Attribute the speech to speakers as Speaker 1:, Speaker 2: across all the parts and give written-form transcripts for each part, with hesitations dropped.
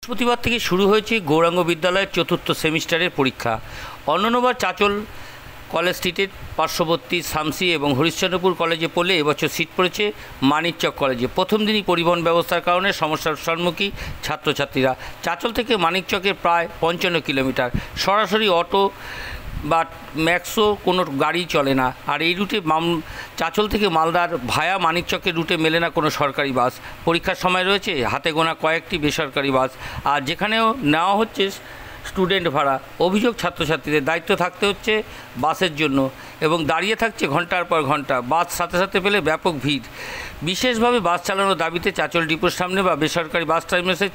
Speaker 1: বৃহস্পতিবার থেকে শুরু হয়েছে গৌরাঙ্গ বিদ্যালয়ের চতুর্থ সেমিস্টারের পরীক্ষা। অন্যান্যবার চাঁচল কলেজ স্ট্রিটের পার্শ্ববর্তী শামসি এবং হরিশ্চন্দ্রপুর কলেজে পড়লে এবছর সিট পড়েছে মানিকচক কলেজে। প্রথম দিনই পরিবহন ব্যবস্থার কারণে সমস্যার সম্মুখীন ছাত্রছাত্রীরা। চাঁচল থেকে মানিকচকের প্রায় 55 কিলোমিটার, সরাসরি অটো বা ম্যাক্সও কোনো গাড়ি চলে না। আর এই রুটে চাঁচল থেকে মালদার ভায়া মানিকচকের রুটে মেলে না কোনো সরকারি বাস। পরীক্ষার সময় রয়েছে হাতে গোনা কয়েকটি বেসরকারি বাস, আর যেখানেও নেওয়া হচ্ছে স্টুডেন্ট ভাড়া। অভিযোগ, ছাত্রছাত্রীদের দায়িত্ব থাকতে হচ্ছে বাসের জন্য এবং দাঁড়িয়ে থাকছে ঘন্টার পর ঘন্টা। বাস সাথে সাথে পেলে ব্যাপক ভিড়। বিশেষভাবে বাস চালানোর দাবিতে চাঁচল ডিপোর সামনে বা বেসরকারি বাস টার্মিনাসের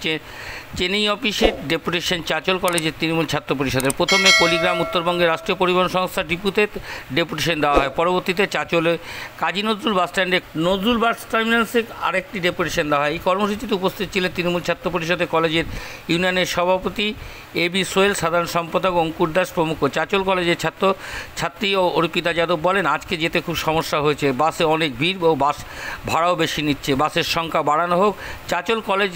Speaker 1: চেন্নাই অফিসে ডেপুটেশন চাঁচল কলেজের তৃণমূল ছাত্র পরিষদের। প্রথমে কলিগ্রাম উত্তরবঙ্গের রাষ্ট্রীয় পরিবহন সংস্থা ডিপুতে ডেপুটেশন দেওয়া হয়। পরবর্তীতে চাঁচলে কাজী নজরুল বাস স্ট্যান্ডে নজরুল বাস টার্মিনাসে আরেকটি ডেপুটেশন দেওয়া হয়। এই কর্মসূচিতে উপস্থিত ছিলেন তৃণমূল ছাত্র পরিষদের কলেজের ইউনিয়নের সভাপতি এবি সোহেল, সাধারণ সম্পাদক অঙ্কুর দাস প্রমুখ। চাঁচল কলেজের ছাত্রী ও অর্পিতা যাদব বলেন, আজকে যেতে খুব সমস্যা হয়েছে। বাসে অনেক ভিড় ও বাস ভাড়াও বেশি নিচ্ছে। বাসের সংখ্যা বাড়ানো হোক। চাঁচল কলেজ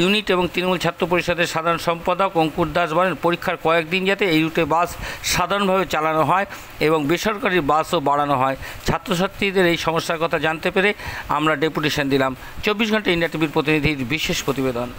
Speaker 1: ইউনিট এবং তৃণমূল ছাত্র পরিষদের সাধারণ সম্পাদক অঙ্কুর দাস বলেন, পরীক্ষার কয়েকদিন যাতে এই রুটে বাস সাধারণভাবে চালানো হয় এবং বেসরকারি বাসও বাড়ানো হয়। ছাত্রছাত্রীদের এই সমস্যার কথা জানতে পেরে আমরা ডেপুটেশন দিলাম। 24 ঘন্টা ইন্ডিয়া টিভির প্রতিনিধির বিশেষ প্রতিবেদন।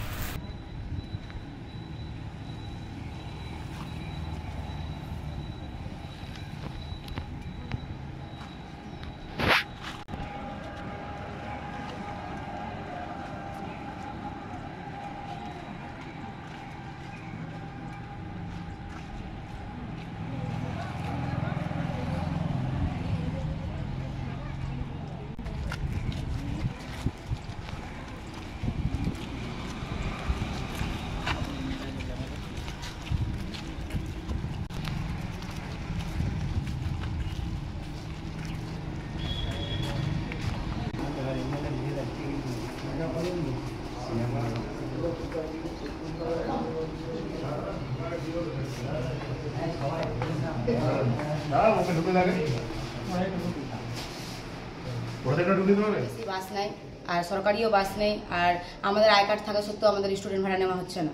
Speaker 2: বাস নাই আর সরকারিও বাস নেই, আর আমাদের আই কার্ড থাকা সত্ত্বেও আমাদের স্টুডেন্ট ভাড়া নেওয়া হচ্ছে না।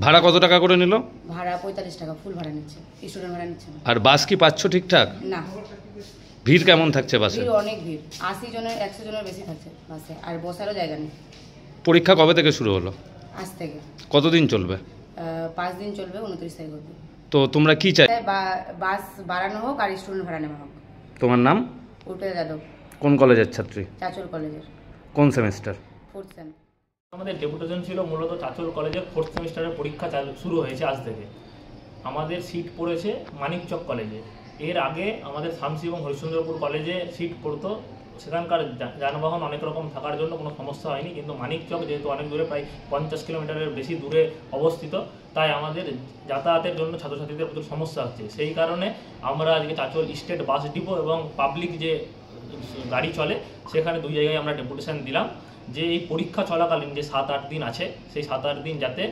Speaker 3: ভাড়া কত টাকা করে নিল?
Speaker 2: ভাড়া 45 টাকা ফুল ভাড়া নিচ্ছে, স্টুডেন্ট ভাড়া নিচ্ছে না।
Speaker 3: আর বাস কি পাচ্ছ ঠিকঠাক?
Speaker 2: না।
Speaker 3: ভিড় কেমন থাকছে বাসে?
Speaker 2: ভিড় অনেক ভিড়, 80 জনের 100 জনের বেশি থাকছে বাসে, আর বসারও জায়গা নেই।
Speaker 3: পরীক্ষা কবে থেকে শুরু হলো?
Speaker 2: আজ থেকে।
Speaker 3: কতদিন চলবে?
Speaker 2: 5 দিন চলবে, 29 তারিখ অবধি।
Speaker 3: তো তোমরা কি চাই?
Speaker 2: বাস বাড়ানো হোক আর স্টুডেন্ট ভাড়া নেওয়া হোক।
Speaker 3: তোমার নাম?
Speaker 2: অর্পিতা যাদব।
Speaker 3: কোন কলেজের ছাত্রী?
Speaker 2: চাঁচল কলেজের।
Speaker 3: কোন সেমিস্টার?
Speaker 2: 4th same.
Speaker 4: আমাদের ডেপুটেশন ছিল মূলত চাঁচল কলেজের 4th সেমিস্টারের পরীক্ষা শুরু হয়েছে আজ থেকে। আমাদের সিট পড়েছে মানিকচক কলেজে। এর আগে আমাদের শামসি এবং হরিশ্চন্দ্রপুর কলেজে সিট পড়তো। সেখানকার যানবাহন অনেক রকম থাকার জন্য কোনো সমস্যা হয়নি, কিন্তু মানিকচক যেহেতু অনেক দূরে, প্রায় 50 কিলোমিটারের বেশি দূরে অবস্থিত, তাই আমাদের যাতায়াতের জন্য ছাত্রছাত্রীদের প্রচুর সমস্যা হচ্ছে। সেই কারণে আমরা আজকে চাঁচল স্টেট বাস ডিপো এবং পাবলিক যে গাড়ি চলে সেখানে 2 জায়গায় আমরা ডেপুটেশন দিলাম যে এই পরীক্ষা চলাকালীন যে 7-8 দিন আছে, সেই 7-8 দিন যাতে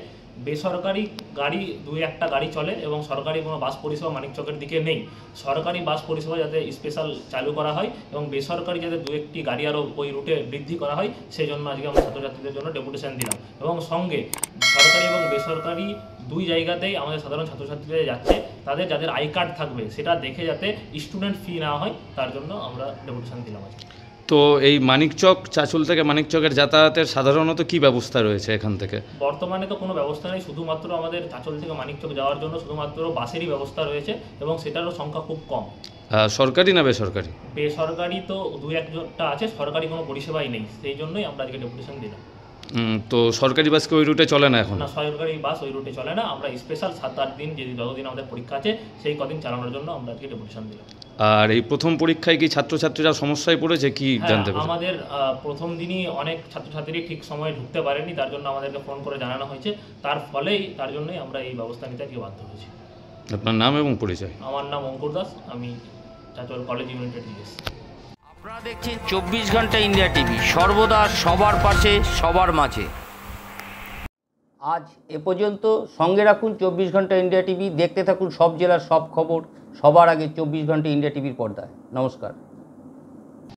Speaker 4: বেসরকারি গাড়ি 2-1টা গাড়ি চলে এবং সরকারি কোনো বাস পরিষেবা মানিকচকের দিকে নেই। সরকারি বাস পরিষেবা যাতে স্পেশাল চালু করা হয় এবং বেসরকারি যাতে 2-1টি গাড়ি আরও ওই রুটে বৃদ্ধি করা হয়, সেই জন্য আজকে আমরা ছাত্রছাত্রীদের জন্য ডেপুটেশন দিলাম। এবং সঙ্গে সরকারি এবং বেসরকারি 2 জায়গাতেই আমাদের সাধারণ ছাত্রছাত্রীরা যাচ্ছে, তাদের যাদের আই কার্ড থাকবে সেটা দেখে যাতে স্টুডেন্ট ফি নেওয়া হয়, তার জন্য আমরা ডেপুটেশন দিলাম আজকে।
Speaker 3: তো এই মানিকচক, চাঁচল থেকে মানিকচকের যাতায়াতের সাধারণত কি ব্যবস্থা রয়েছে এখান থেকে?
Speaker 4: বর্তমানে তো কোনো ব্যবস্থা নেই, শুধুমাত্র আমাদের চাঁচল থেকে মানিকচক যাওয়ার জন্য শুধুমাত্র বাসেরই ব্যবস্থা রয়েছে এবং সেটারও সংখ্যা খুব কম।
Speaker 3: সরকারি না বেসরকারি?
Speaker 4: বেসরকারি তো 2-1টা আছে, সরকারি কোনো পরিষেবাই নেই, সেই জন্যই আমরা আজকে ডেপুটেশন দিলাম।
Speaker 3: তো সরকারি বাস কি ওই রুটে চলে না এখন?
Speaker 4: না, সরকারি বাস ওই রুটে চলে না। আমরা স্পেশাল 7-8 দিন, যতদিন আমাদের পরীক্ষা আছে সেই কদিন চালানোর জন্য আমরা আজকে ডেপুটেশন দিলাম।
Speaker 3: আর এই প্রথম পরীক্ষায় কি ছাত্রছাত্রীরা সমস্যায় পড়েছে কি জানতে পারছেন?
Speaker 4: আমাদের প্রথম দিনই অনেক ছাত্রছাত্রী ঠিক সময়ে ঢুকতে পারেনি, তার জন্য আমাদেরকে ফোন করে জানানো হয়েছে। তার জন্যই আমরা এই ব্যবস্থা নিতে আজকে বাধ্য হয়েছি।
Speaker 3: আপনার নাম এবং পরিচয়?
Speaker 4: আমার নাম অঙ্কুর দাস, আমি চাঁচল কলেজ ইউনিটের জিএস।
Speaker 1: আপনারা দেখছেন 24 ঘন্টা ইন্ডিয়া টিভি, সর্বদা সবার পাশে, সবার মাঝে। আজ এ পর্যন্ত। সঙ্গে রাখুন 24 ঘন্টা ইন্ডিয়া টিভি। দেখতে থাকুন সব জেলার সব খবর সবার আগে 24 ঘন্টা ইন্ডিয়া টিভির পর্দায়। নমস্কার।